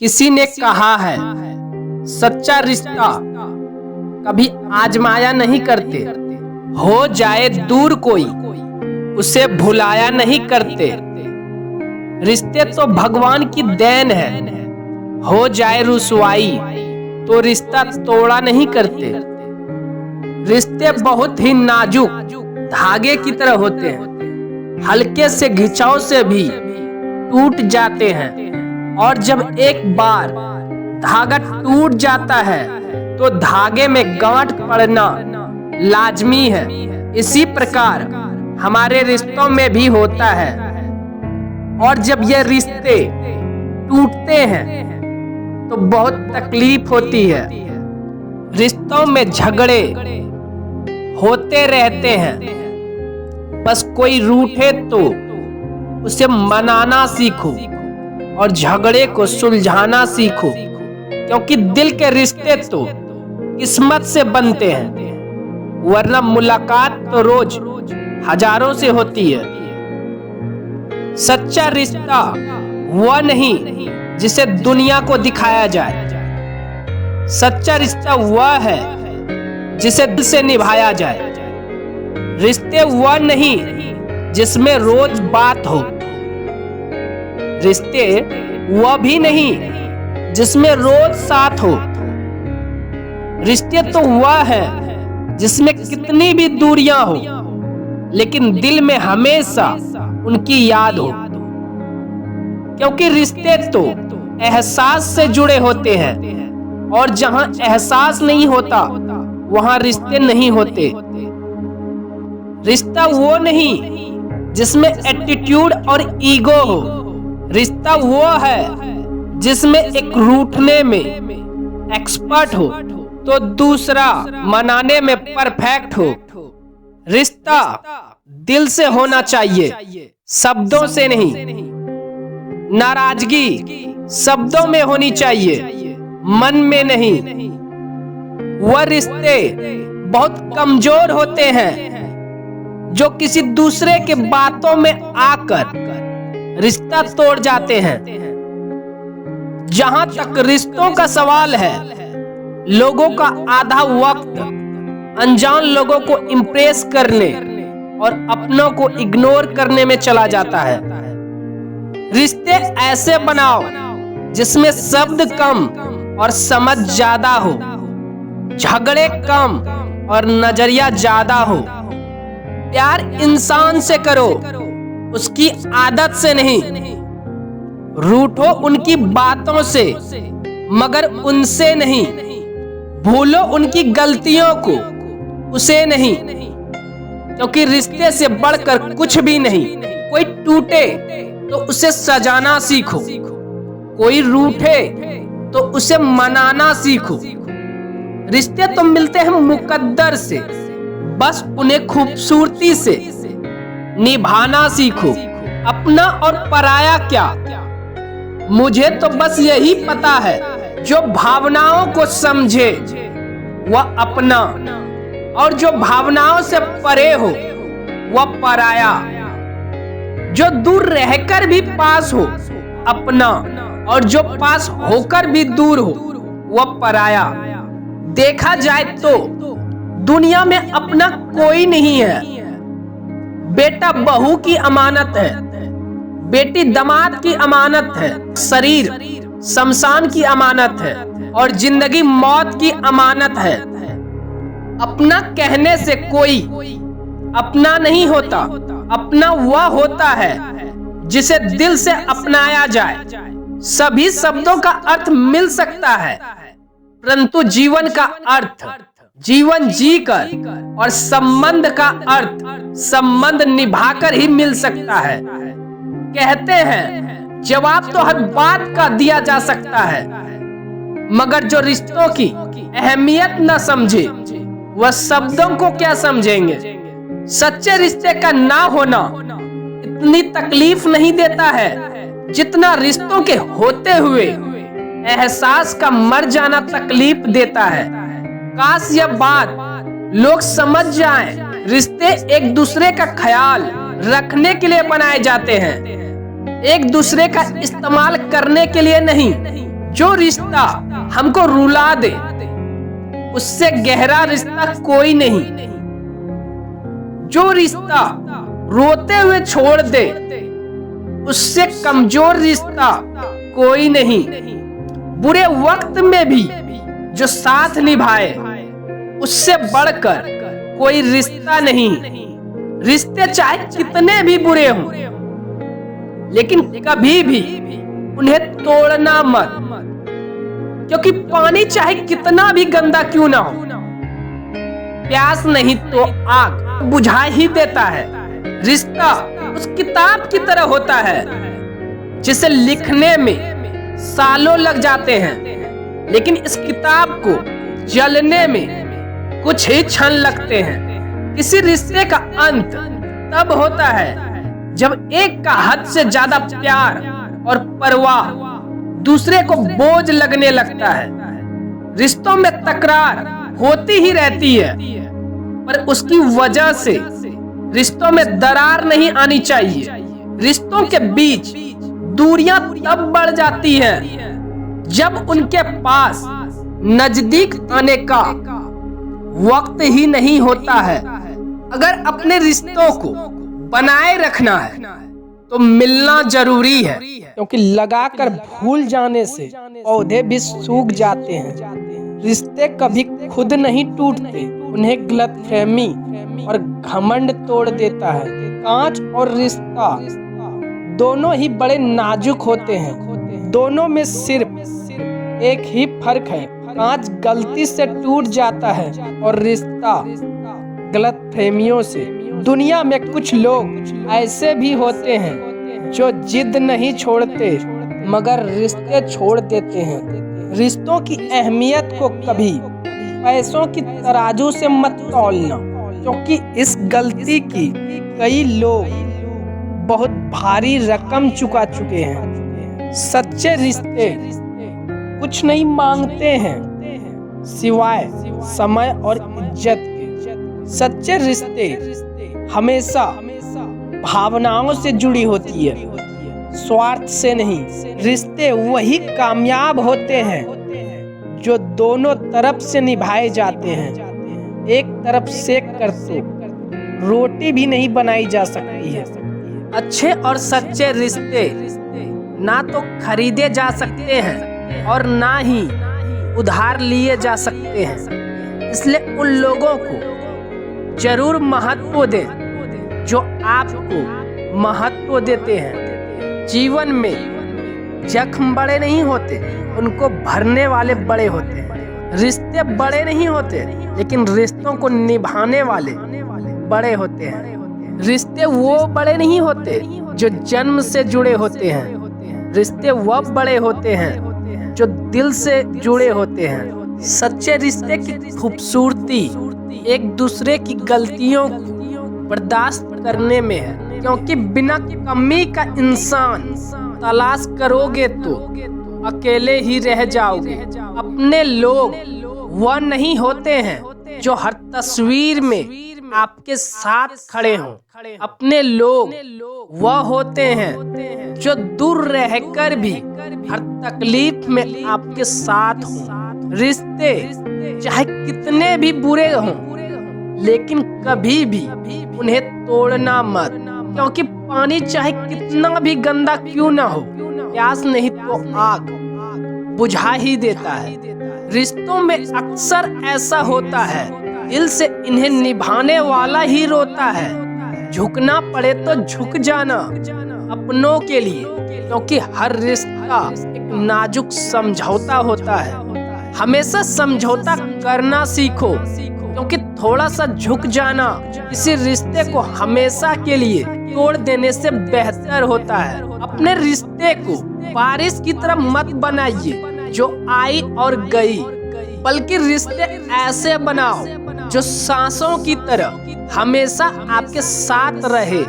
किसी ने कहा है सच्चा रिश्ता कभी आजमाया नहीं करते, हो जाए दूर कोई उसे भुलाया नहीं करते। रिश्ते तो भगवान की देन है, हो जाए रुसवाई तो रिश्ता तोड़ा नहीं करते। रिश्ते बहुत ही नाजुक धागे की तरह होते हैं, हल्के से घिंचाव से भी टूट जाते हैं। और जब एक बार धागा टूट जाता है तो धागे में गांठ पड़ना लाजमी है। इसी प्रकार हमारे रिश्तों में भी होता है। और जब ये रिश्ते टूटते हैं तो बहुत तकलीफ होती है। रिश्तों में झगड़े होते रहते हैं, बस कोई रूठे तो उसे मनाना सीखो और झगड़े को सुलझाना सीखो, क्योंकि दिल के रिश्ते तो किस्मत से बनते हैं, वरना मुलाकात तो रोज हजारों से होती है। सच्चा रिश्ता वह नहीं जिसे दुनिया को दिखाया जाए, सच्चा रिश्ता वह है जिसे दिल से निभाया जाए। रिश्ते वह नहीं जिसमें रोज बात हो, रिश्ते वह भी नहीं जिसमें रोज साथ हो। रिश्ते तो वह है जिसमें कितनी भी दूरियां हो, लेकिन दिल में हमेशा उनकी याद हो। क्योंकि रिश्ते तो एहसास से जुड़े होते हैं, और जहां एहसास नहीं होता वहां रिश्ते नहीं होते। रिश्ता वो नहीं जिसमें एटीट्यूड और ईगो हो, रिश्ता वो है जिसमें एक रूठने में एक्सपर्ट हो तो दूसरा मनाने में परफेक्ट हो। रिश्ता दिल से होना चाहिए, शब्दों से नहीं। नाराजगी शब्दों में होनी चाहिए, मन में नहीं। वह रिश्ते बहुत कमजोर होते हैं जो किसी दूसरे के बातों में आकर रिश्ता तोड़ जाते हैं। जहां तक रिश्तों का सवाल है, लोगों का आधा वक्त अनजान लोगों को इम्प्रेस करने और अपनों को इग्नोर करने में चला जाता है। रिश्ते ऐसे बनाओ जिसमें शब्द कम और समझ ज्यादा हो, झगड़े कम और नजरिया ज्यादा हो। प्यार इंसान से करो, उसकी आदत से नहीं। रूठो उनकी बातों से मगर उनसे नहीं। भूलो उनकी गलतियों को, उसे नहीं। क्योंकि रिश्ते से बढ़कर कुछ भी नहीं। कोई टूटे तो उसे सजाना सीखो, कोई रूठे तो उसे मनाना सीखो। रिश्ते तो मिलते हैं मुकद्दर से, बस उन्हें खूबसूरती से निभाना सीखो। अपना और पराया क्या, मुझे तो बस यही पता है। जो भावनाओं को समझे वह अपना, और जो भावनाओं से परे हो वह पराया। जो दूर रहकर भी पास हो अपना, और जो पास होकर भी दूर हो वह पराया। देखा जाए तो दुनिया में अपना कोई नहीं है। बेटा बहू की अमानत है, बेटी दामाद की अमानत है, शरीर शमशान की अमानत है, और जिंदगी मौत की अमानत है। अपना कहने से कोई अपना नहीं होता, अपना वह होता है जिसे दिल से अपनाया जाए। सभी शब्दों का अर्थ मिल सकता है, परंतु जीवन का अर्थ जीवन जीकर और संबंध का अर्थ संबंध निभाकर ही मिल सकता है। कहते हैं जवाब तो हर बात का दिया जा सकता है, मगर जो रिश्तों की अहमियत न समझे वह शब्दों को क्या समझेंगे। सच्चे रिश्ते का ना होना इतनी तकलीफ नहीं देता है जितना रिश्तों के होते हुए एहसास का मर जाना तकलीफ देता है। काश यह बात लोग समझ जाएं, रिश्ते एक दूसरे का ख्याल रखने के लिए बनाए जाते हैं, एक दूसरे का इस्तेमाल करने के लिए नहीं। जो रिश्ता हमको रुला दे उससे गहरा रिश्ता कोई नहीं। जो रिश्ता रोते हुए छोड़ दे उससे कमजोर रिश्ता कोई नहीं। बुरे वक्त में भी जो साथ निभाए उससे बढ़कर कोई रिश्ता नहीं। रिश्ते चाहे कितने भी बुरे हों लेकिन कभी भी उन्हें तोड़ना मत, क्योंकि पानी चाहे कितना भी गंदा क्यों ना हो, प्यास नहीं तो आग बुझा ही देता है। रिश्ता उस किताब की तरह होता है जिसे लिखने में सालों लग जाते हैं, लेकिन इस किताब को जलने में कुछ ही क्षण लगते हैं। किसी रिश्ते का अंत तब होता है जब एक का हद से ज्यादा प्यार और परवाह दूसरे को बोझ लगने लगता है। रिश्तों में तकरार होती ही रहती है, पर उसकी वजह से रिश्तों में दरार नहीं आनी चाहिए। रिश्तों के बीच दूरियां तब बढ़ जाती हैं जब उनके पास नजदीक आने का वक्त ही नहीं होता है। अगर अपने रिश्तों को बनाए रखना है तो मिलना जरूरी है, क्योंकि लगाकर भूल जाने से पौधे भी सूख जाते हैं। रिश्ते कभी खुद नहीं टूटते, उन्हें गलतफहमी और घमंड तोड़ देता है। कांच और रिश्ता दोनों ही बड़े नाजुक होते हैं। दोनों में सिर्फ एक ही फर्क है, कांच गलती से टूट जाता है और रिश्ता गलतफहमियों से। दुनिया में कुछ लोग ऐसे भी होते हैं जो जिद नहीं छोड़ते मगर रिश्ते छोड़ देते हैं। रिश्तों की अहमियत को कभी पैसों की तराजू से मत तौलना, क्योंकि इस गलती की कई लोग बहुत भारी रकम चुका चुके हैं। सच्चे रिश्ते कुछ नहीं मांगते हैं सिवाय समय और इज्जत के। सच्चे रिश्ते हमेशा भावनाओं से जुड़ी होती है, स्वार्थ से नहीं। रिश्ते वही कामयाब होते हैं जो दोनों तरफ से निभाए जाते हैं। एक तरफ सेक कर तो रोटी भी नहीं बनाई जा सकती है। अच्छे और सच्चे रिश्ते ना तो खरीदे जा सकते हैं और ना ही उधार लिए जा सकते हैं। इसलिए उन लोगों को जरूर महत्व दें जो आपको महत्व देते हैं। जीवन में जख्म बड़े नहीं होते, उनको भरने वाले बड़े होते हैं। रिश्ते बड़े नहीं होते, लेकिन रिश्तों को निभाने वाले बड़े होते हैं। रिश्ते वो बड़े नहीं होते जो जन्म से जुड़े होते हैं। रिश्ते वो बड़े होते हैं जो दिल से जुड़े होते हैं। सच्चे रिश्ते की खूबसूरती एक दूसरे की गलतियों को बर्दाश्त करने में है, क्योंकि बिना कमी का इंसान तलाश करोगे तो अकेले ही रह जाओगे। अपने लोग वह नहीं होते हैं जो हर तस्वीर में आपके साथ खड़े हों। अपने लोग वह होते हैं जो दूर रहकर भी हर तकलीफ में आपके साथ हों। रिश्ते चाहे कितने भी बुरे हों, लेकिन कभी भी उन्हें तोड़ना मत, क्योंकि पानी चाहे कितना भी गंदा क्यों ना हो, प्यास नहीं तो आग बुझा ही देता है। रिश्तों में अक्सर ऐसा होता है, दिल से इन्हें निभाने वाला ही रोता है। झुकना पड़े तो झुक जाना अपनों के लिए, क्योंकि हर रिश्ता एक नाजुक समझौता होता है। हमेशा समझौता करना सीखो, क्योंकि थोड़ा सा झुक जाना किसी रिश्ते को हमेशा के लिए तोड़ देने से बेहतर होता है। अपने रिश्ते को बारिश की तरह मत बनाइए जो आई और गई, बल्कि रिश्ते ऐसे बनाओ जो सांसों की तरह हमेशा आपके साथ रहे।